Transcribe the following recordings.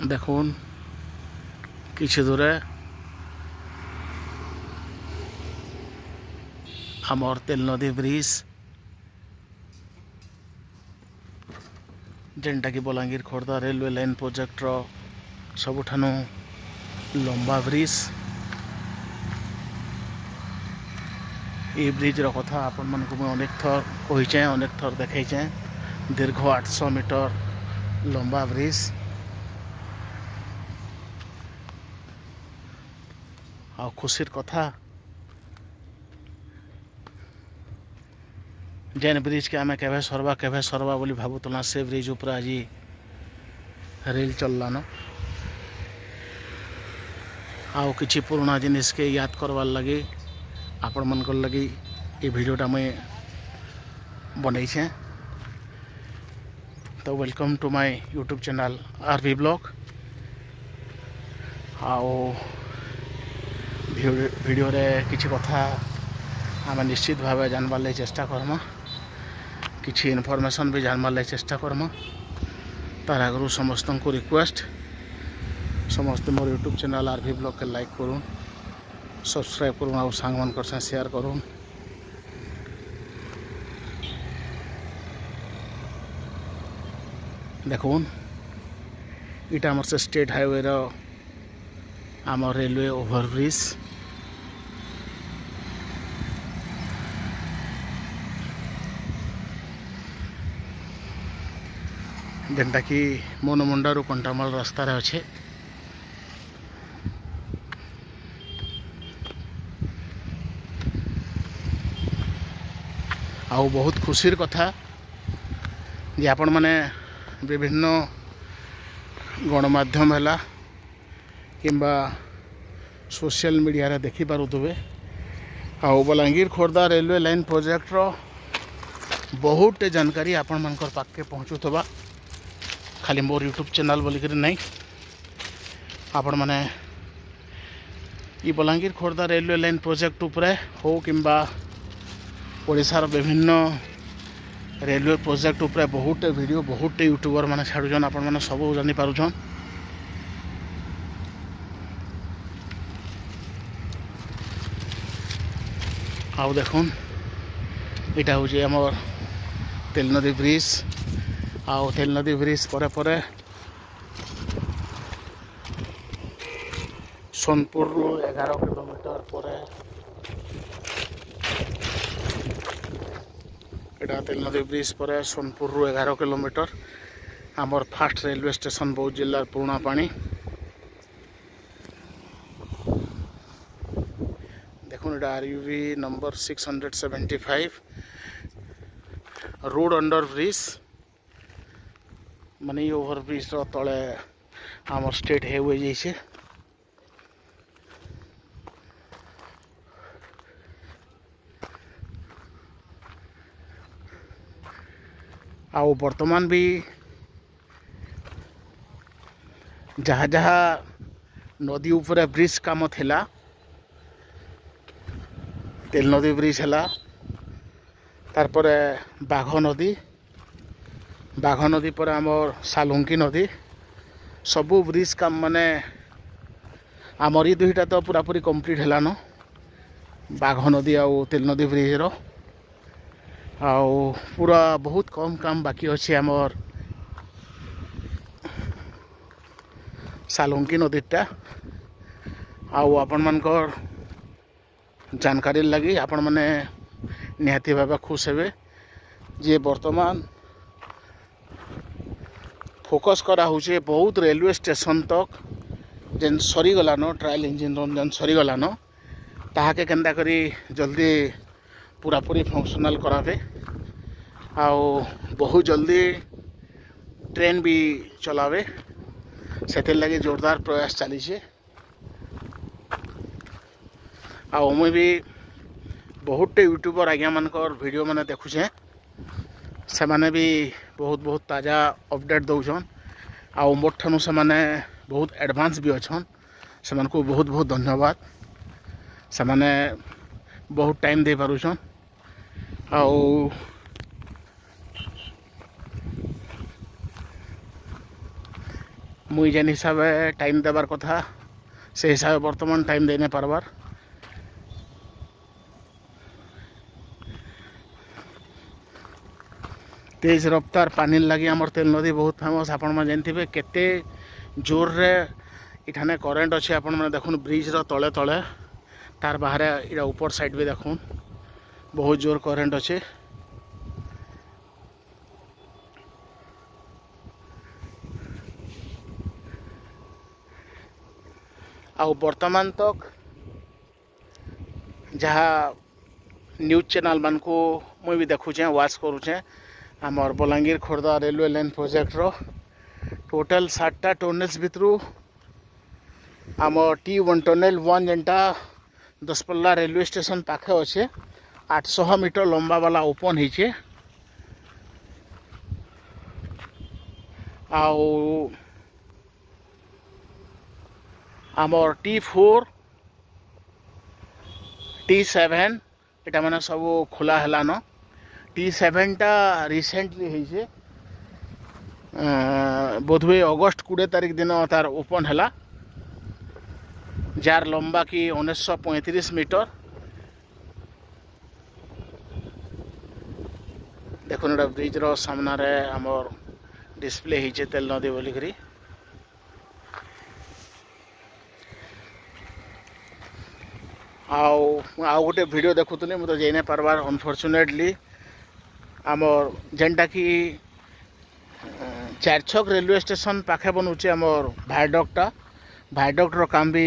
देखुन किछि दूरे आमर तेल नदी ब्रिज जेनटा कि Balangir Khordha railway line project रो सबुठानु लंबा ब्रिज। ये ब्रिज रो कथा आपण मन को मैं अनेक थर कहीचे अनेक थर देखैचे। दीर्घ 800 मीटर लंबा ब्रिज आ खुशीर कथा जेन ब्रिज के आमे केभे सरवा बोली भावुतला से ब्रिज ऊपर आज रेल चललान आउ किछि पुराना जिनिस के याद करवार लगी आपण मन को लगी ये वीडियोटा मैं बनैछे। तो welcome to my YouTube channel Aarvi blog. आओ वीडियो रे किछि कथा आम निश्चित भाव जानबार लगे चेष्टा करमा, किछि इनफॉरमेशन भी जानबार लगे चेष्टा करमा। तार आगु समस्त को रिक्वेस्ट समस्त मोर यूट्यूब चैनल आरवी ब्लॉग के लाइक करूँ, सब्सक्राइब करूँ और सांग मन कर शेयर करूँ। देखुन इटा आमर से स्टेट हाईवे रो आमर रेलवे ओवरब्रिज। जेनटा कि मोनमुंडा रु कंटामाल रास्ता रे अच्छे। आउ बहुत खुशीर कथा जे आपण माने विभिन्न गणमाध्यम है किंबा सोशल मीडिया रे देखि पारुथबे। आउ Balangir Khordha railway line project रो बहुत जानकारी आपण मानकर पाके पहुँचुथबा। खाली मोर यूट्यूब चैनल बोलिकर नहीं, आपण माने ई Balangir Khordha railway line project उपरे हो किंबा ओडिशार विभिन्न रेलवे प्रोजेक्ट उपरे बहुत वीडियो बहुत यूट्यूबर माने छाड़ुछन, आपण माने सब जानि पारुछन। आउ देखुन इटा हूँ आमर तेल नदी ब्रिज। आउ तेल नदी ब्रिज परे परे सोनपुर 11 किलोमीटर परे एटा तेल नदी ब्रिज पर सोनपुर 11 किलोमीटर आमर फास्ट रेलवे स्टेशन बौद्ध जिलार पुराना पानी। देखुन एटा आरयूवी नंबर 675 रोड अंडर ब्रिज माने ओवर ब्रिज रो तले आमर स्टेट हाईवे जैसे। आउ वर्तमान भी जहाँ जहाँ नदी ऊपर ब्रिज काम थिला तेल नदी ब्रिज है तार परे बाघ नदी पर आमर सालुंकी नदी सबू ब्रिज काम माने आमर ये दुईटा तो पूरा पूरी कंप्लीट है न बाघ नदी आउ तेल नदी ब्रिज रो। आउ पूरा बहुत कम काम बाकी अच्छे आमर सालुंकी नदीटा। आउ आपण मानकर जानकारी लगी आपण माने निहाती भाव खुश हेबे जे वर्तमान फोकस करा होचे बहुत रेलवे स्टेशन तक जेन सरीगलान ट्रायल इंजिन जेन सरीगलान ताहाके केन्दा करी जल्दी पूरा पूरी फंक्शनल करावे। आउ बहुत जल्दी ट्रेन भी चलावे से लगे जोरदार प्रयास चली। आउ मुई भी बहुत यूट्यूबर आज्ञा मानकर वीडियो माने देखुछे से माने भी बहुत बहुत ताज़ा अपडेट दौन। आउ मोर ठानु से माने बहुत एडवांस भी अच्छन से को बहुत बहुत धन्यवाद। से माने बहुत टाइम दे पारुछन। आउ मुई जेन हिसाब टाइम देवार कथा से हिसाब बर्तमान टाइम दे नहीं पारबार। तेज रफ्तार पानी लगी आमर तेल नदी बहुत फेमस। आपण मैंने जानते केते जोर रे इठाने करेन्ट अच्छे। आपण मैंने देखुन ब्रिज रो तले तले तार बाहर इटा ऊपर साइड भी देखुन बहुत जोर करेन्ट अच्छे। आउ वर्तमान तक जहाँ न्यूज चैनल मान को मुझे भी देखुचे वाच करुचे आमर Balangir Khordha railway line project रो टोटल 7टा टनेल्स भितरू आम T1 टनेल 1 जेनटा दसपल्ला रेलवे स्टेशन पाखे अच्छे 800 मीटर लंबा वाला ओपन होइछे। आउ आमर T4 T7 इटा माने सब खोला हेलान। T7 टा रिसेंटली होइछे बोधवे अगस्त 20 तारीख दिन तार ओपन हैला जार लंबा की 1935 मीटर। देखुन एटा ब्रिज रो सामना रे हमर डिस्प्ले होइछे तेल नदी बोली करी। आउ गोटे वीडियो देखुतली मुझे जाई नहीं पारबार अनफॉर्चुनेटली आमर जेनटा कि चारछक रेलवे स्टेशन पाखे बनूचे आमर भाइडक्ट रो काम भी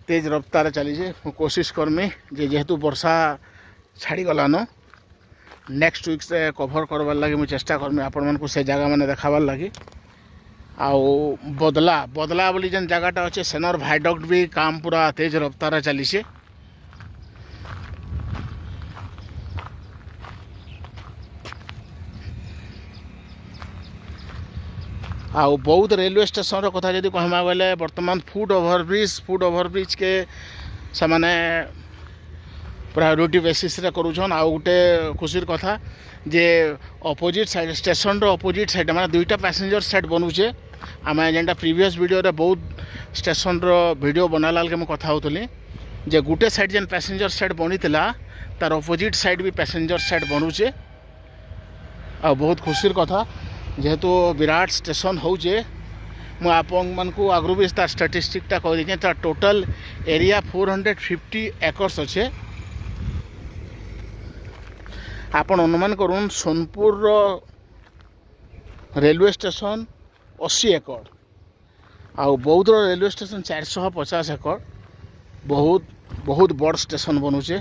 तेज रफ्तार चली कोशिश करमी जेहेतु वर्षा छाड़ी गलान नेक्स्ट वीक से कभर करवार लगी मुझे चेष्टा करमी आपण मानकु से जगह मैंने देखाबार लगी। आउ बदला बोली जेन जगहटा अच्छे सेनर भाइडक्ट भी काम पूरा तेज रफ्तार चली। आउ बौद्ध रेलवे स्टेशन कथा जदि कहमा बेले वर्तमान फुट ओवरब्रिज के समाने प्रायोरिटी बेसिस रे करूछन। आउ गोटे खुशीर कथा जे अपोजिट साइड स्टेशन रो अपोजिट साइड माने दुईटा पैसेंजर साइड बनूचे। आम जेनटा प्रीवियस वीडियो रे बौद्ध स्टेशन रो वीडियो बनाला के कथा होतली जे गुटे साइड जेन पैसेंजर साइड बनीला तार अपोजिट साइड भी पैसेंजर साइड बनूचे। आ बहुत खुशीर कथा जेहेतु विराट स्टेशन होचे मुझे आपण को आगु भी तार स्टाटिस्टिकटा कह दीजिए तार टोटल एरिया 450 एकर्स अच्छे। आपण अनुमान करूँ सोनपुर रेलवे स्टेशन 80 एकड़ आउ बौद्ध रेलवे स्टेशन 450 एकड़ बहुत बड़ स्टेशन बनूचे।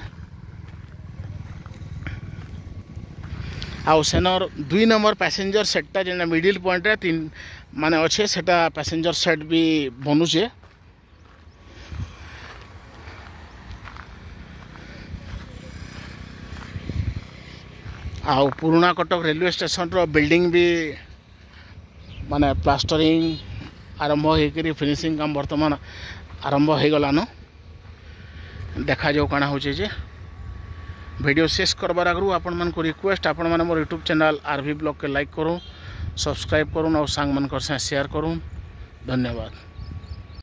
आउ सेनर 2 नंबर पैसेंजर सेटटा जेना मिडिल पॉइंट रे 3 माने अच्छे सेटा पैसेंजर सेट भी बनूचे। आउ पुराना कटक रेलवे स्टेशन रो बिल्डिंग भी माने प्लास्टरिंग आरंभ होकर फिनिशिंग काम वर्तमान आरंभ हो गलान। देखा जाऊ काना होचे जे वीडियो शेष करबार आगु आपण मन को रिक्वेस्ट आपण मन मोर यूट्यूब चैनल RV ब्लॉग के लाइक करूँ सब्सक्राइब करूँ और सांग मन कर शेयर करूँ। धन्यवाद।